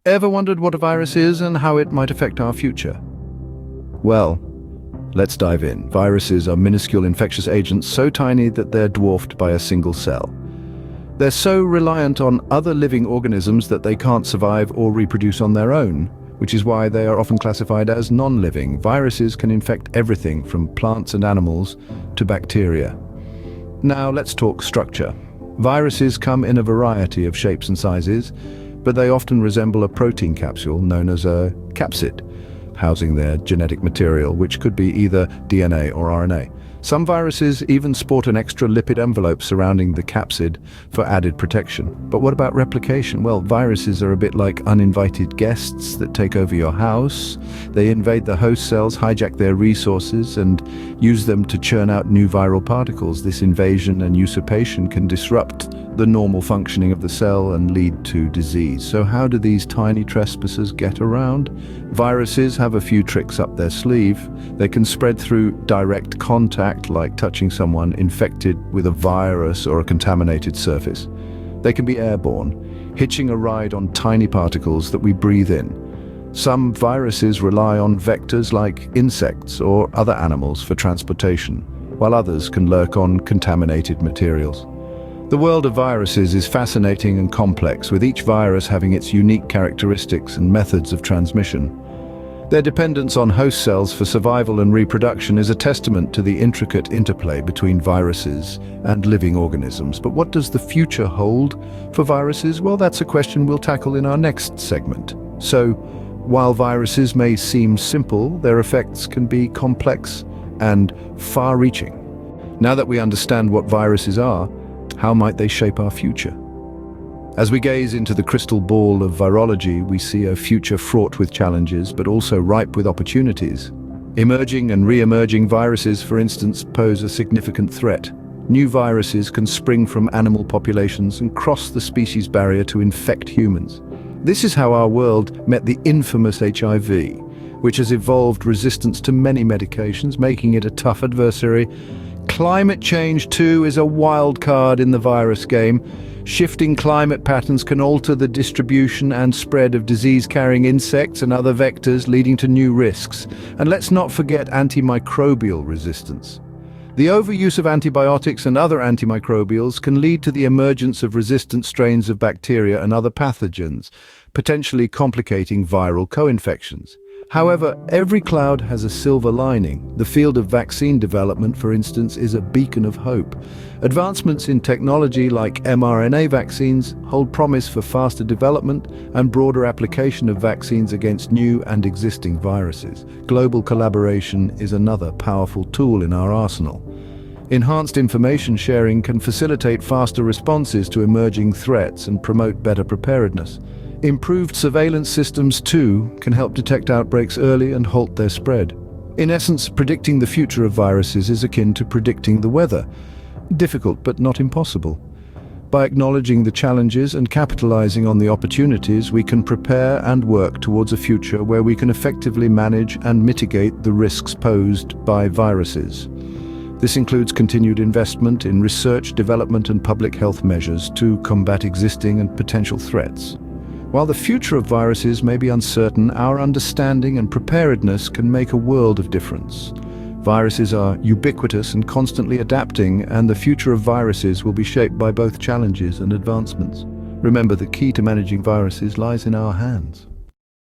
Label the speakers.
Speaker 1: Ever wondered what a virus is and how it might affect our future? Well, let's dive in. Viruses are minuscule infectious agents so tiny that they're dwarfed by a single cell. They're so reliant on other living organisms that they can't survive or reproduce on their own, which is why they are often classified as non-living. Viruses can infect everything from plants and animals to bacteria. Now let's talk structure. Viruses come in a variety of shapes and sizes, but they often resemble a protein capsule known as a capsid, housing their genetic material, which could be either DNA or RNA. Some viruses even sport an extra lipid envelope surrounding the capsid for added protection. But what about replication? Well, viruses are a bit like uninvited guests that take over your house. They invade the host cells, hijack their resources, and use them to churn out new viral particles. This invasion and usurpation can disrupt the normal functioning of the cell and lead to disease. So how do these tiny trespassers get around? Viruses have a few tricks up their sleeve. They can spread through direct contact, like touching someone infected with a virus or a contaminated surface. They can be airborne, hitching a ride on tiny particles that we breathe in. Some viruses rely on vectors like insects or other animals for transportation, while others can lurk on contaminated materials. The world of viruses is fascinating and complex, with each virus having its unique characteristics and methods of transmission. Their dependence on host cells for survival and reproduction is a testament to the intricate interplay between viruses and living organisms. But what does the future hold for viruses? Well, that's a question we'll tackle in our next segment. So, while viruses may seem simple, their effects can be complex and far-reaching. Now that we understand what viruses are, how might they shape our future? As we gaze into the crystal ball of virology, we see a future fraught with challenges, but also ripe with opportunities. Emerging and re-emerging viruses, for instance, pose a significant threat. New viruses can spring from animal populations and cross the species barrier to infect humans. This is how our world met the infamous HIV, which has evolved resistance to many medications, making it a tough adversary. Climate change, too, is a wild card in the virus game. Shifting climate patterns can alter the distribution and spread of disease-carrying insects and other vectors, leading to new risks. And let's not forget antimicrobial resistance. The overuse of antibiotics and other antimicrobials can lead to the emergence of resistant strains of bacteria and other pathogens, potentially complicating viral co-infections. However, every cloud has a silver lining. The field of vaccine development, for instance, is a beacon of hope. Advancements in technology like mRNA vaccines hold promise for faster development and broader application of vaccines against new and existing viruses. Global collaboration is another powerful tool in our arsenal. Enhanced information sharing can facilitate faster responses to emerging threats and promote better preparedness. Improved surveillance systems, too, can help detect outbreaks early and halt their spread. In essence, predicting the future of viruses is akin to predicting the weather. Difficult, but not impossible. By acknowledging the challenges and capitalizing on the opportunities, we can prepare and work towards a future where we can effectively manage and mitigate the risks posed by viruses. This includes continued investment in research, development, and public health measures to combat existing and potential threats. While the future of viruses may be uncertain, our understanding and preparedness can make a world of difference. Viruses are ubiquitous and constantly adapting, and the future of viruses will be shaped by both challenges and advancements. Remember, the key to managing viruses lies in our hands.